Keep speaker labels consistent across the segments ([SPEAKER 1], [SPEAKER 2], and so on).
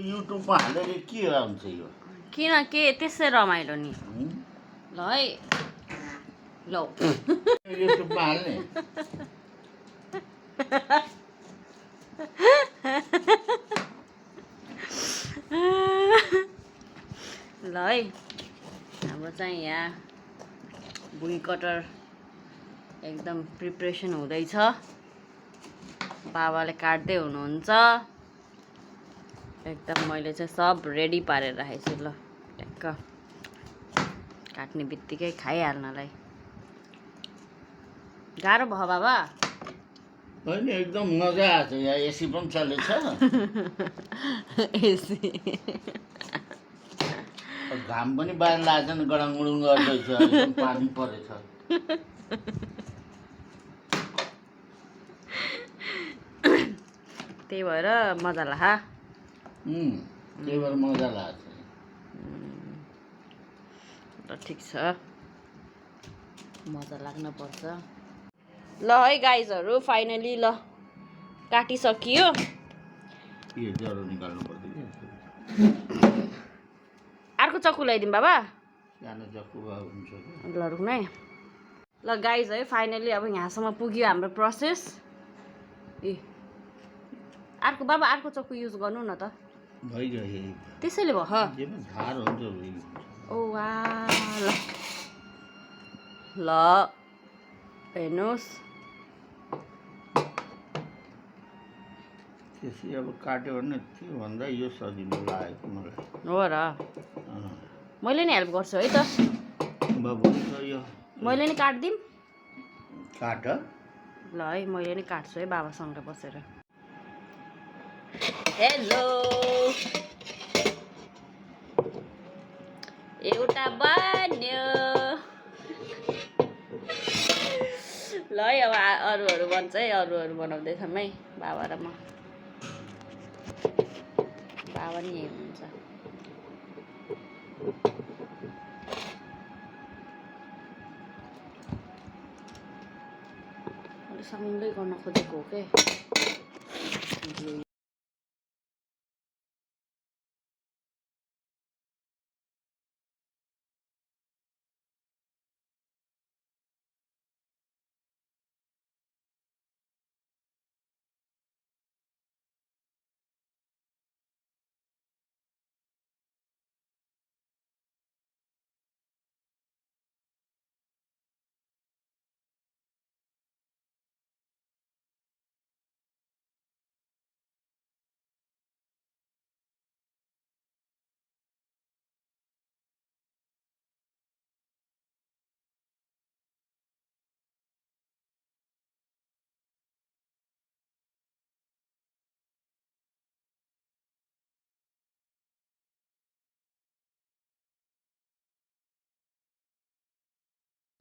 [SPEAKER 1] युट्युबमा हालेर के हुन्छ यो
[SPEAKER 2] किन के त्यसै रमाइलो नि ल है ल
[SPEAKER 1] युट्युबमा हाल्ने
[SPEAKER 2] ल है हाम्रो चाहिँ यहाँ भुइँ कटर एकदम प्रिपरेसन हुँदैछ बाबाले काट्दै हुनुहुन्छ एकदम मैले चाहिँ सब रेडी पारेर राखेको छु ल ट्याक्क काट्ने बित्तिकै खाइहाल्नलाई गाह्रो भयो बाबा
[SPEAKER 1] होइन एकदम मजा आएको छ यहाँ एसी पनि चलेछ
[SPEAKER 2] एसी
[SPEAKER 1] घाम पनि बाहिर लाग्छ नि गडाङगुडुङ गर्दैछ एकदम पानी परेछ
[SPEAKER 2] त्यही भएर मजा लाग्छ
[SPEAKER 1] त्यही भएर मजा लाग्छ
[SPEAKER 2] ल ठिक छ मजा लाग्न पर्छ ल है गाइजहरू फाइनली ल काटिसकियो
[SPEAKER 1] के जरो निकाल्नु पर्छ कि
[SPEAKER 2] अर्को चक्कु ल्याइदिउँ बाबा
[SPEAKER 1] सानो चक्कु भए हुन्छ कि
[SPEAKER 2] ल रुक्नु है ल गाइज है फाइनली अब यहाँसम्म पुग्यो हाम्रो प्रोसेस ए अर्को बाबा अर्को चक्कु युज गर्नु न त
[SPEAKER 1] भइगयो
[SPEAKER 2] त्यसैले भयो
[SPEAKER 1] जेमा धार हुन्छ
[SPEAKER 2] ओ वा ल ल हेर्नुहोस्
[SPEAKER 1] त्यसै अब काट्यो भने त्योभन्दा यो सजिलो लागेको मलाई
[SPEAKER 2] हो र मैले नि हेल्प गर्छु है त
[SPEAKER 1] बाबु यो
[SPEAKER 2] मैले नि काटिदिउँ
[SPEAKER 1] काट
[SPEAKER 2] ल है मैले नि काट्छु है बाबासँग बसेर हेलो एउटा बन्यो ल है अब अरूहरू बन्छ है अरूहरू बनाउँदैछौँ है बाबा र म बाबा नि यही हुन्छ सँगै गर्न खोजेको हो के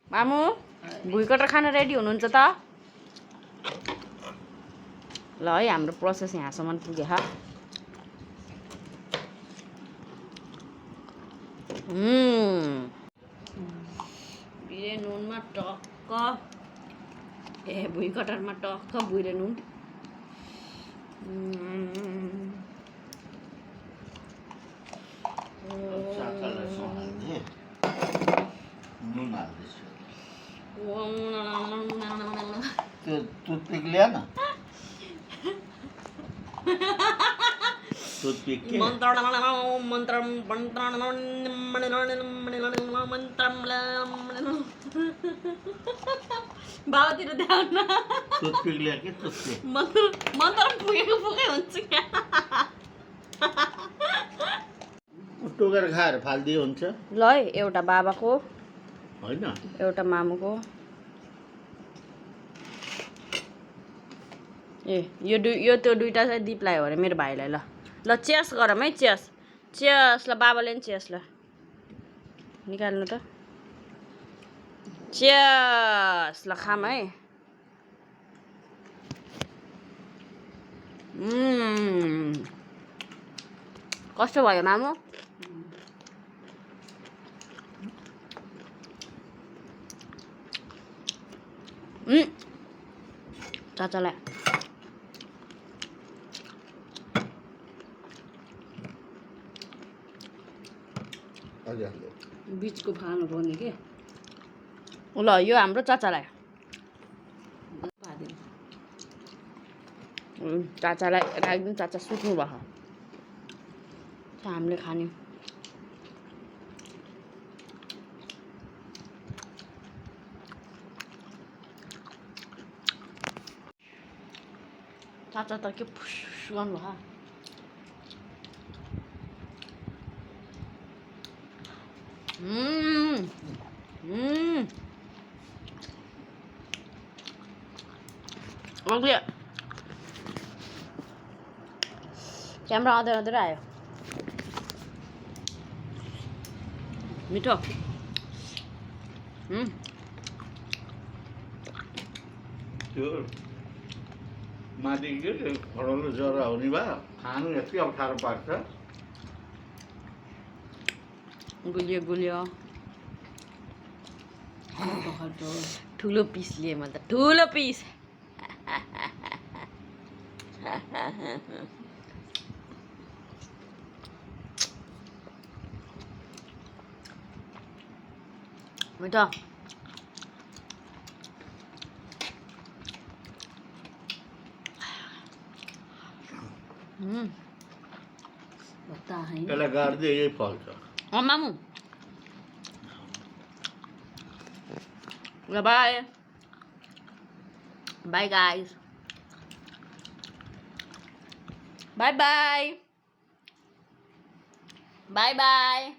[SPEAKER 2] मामु भुइँकटर खान रेडी हुनुहुन्छ त ल है हाम्रो प्रोसेस यहाँसम्म पुग्यो भिरे नुनमा टक्क ए भुइँकटरमा टक्क भिरे नुन
[SPEAKER 1] नुन हाल्दैछु त्यो टुथपिक ल्याएन टुथपिक के
[SPEAKER 2] बाबातिर ध्यान
[SPEAKER 1] टुथपिक ल्या के टुथपिक
[SPEAKER 2] मन्त्र पुगेको पुगै हुन्छ
[SPEAKER 1] टोकेर खाएर फालिदियो हुन्छ
[SPEAKER 2] ल है एउटा बाबाको
[SPEAKER 1] होइन
[SPEAKER 2] एउटा मामुको ए यो त्यो दुईटा चाहिँ दिप लाग्यो भने मेरो भाइलाई ल ल चेस गरौँ है चेस चेस ल बाबाले नि चेस ल निकाल्नु त चेस ल खाम है कस्तो भयो मामु चाचालाई
[SPEAKER 1] हजुर
[SPEAKER 2] बिचको फाल्नु पर्ने के ल यो हाम्रो चाचालाई चाचालाई राखिदिनु चाचा सुत्नु भयो हामीले खाने चाचा त के फुस गर्नु भयो अघि क्यामेरा अँधेर आयो मिठो
[SPEAKER 1] त्यो माथि के खडाउनु जरा हुने भए खानु यति अप्ठ्यारो पार्छ
[SPEAKER 2] गुलियो गुलियो ठुलो पिस लिए म त ठुलो पिस मिठो
[SPEAKER 1] यसलाई गाड्दै यही फल्छ
[SPEAKER 2] मामु bye bye guys bye bye bye bye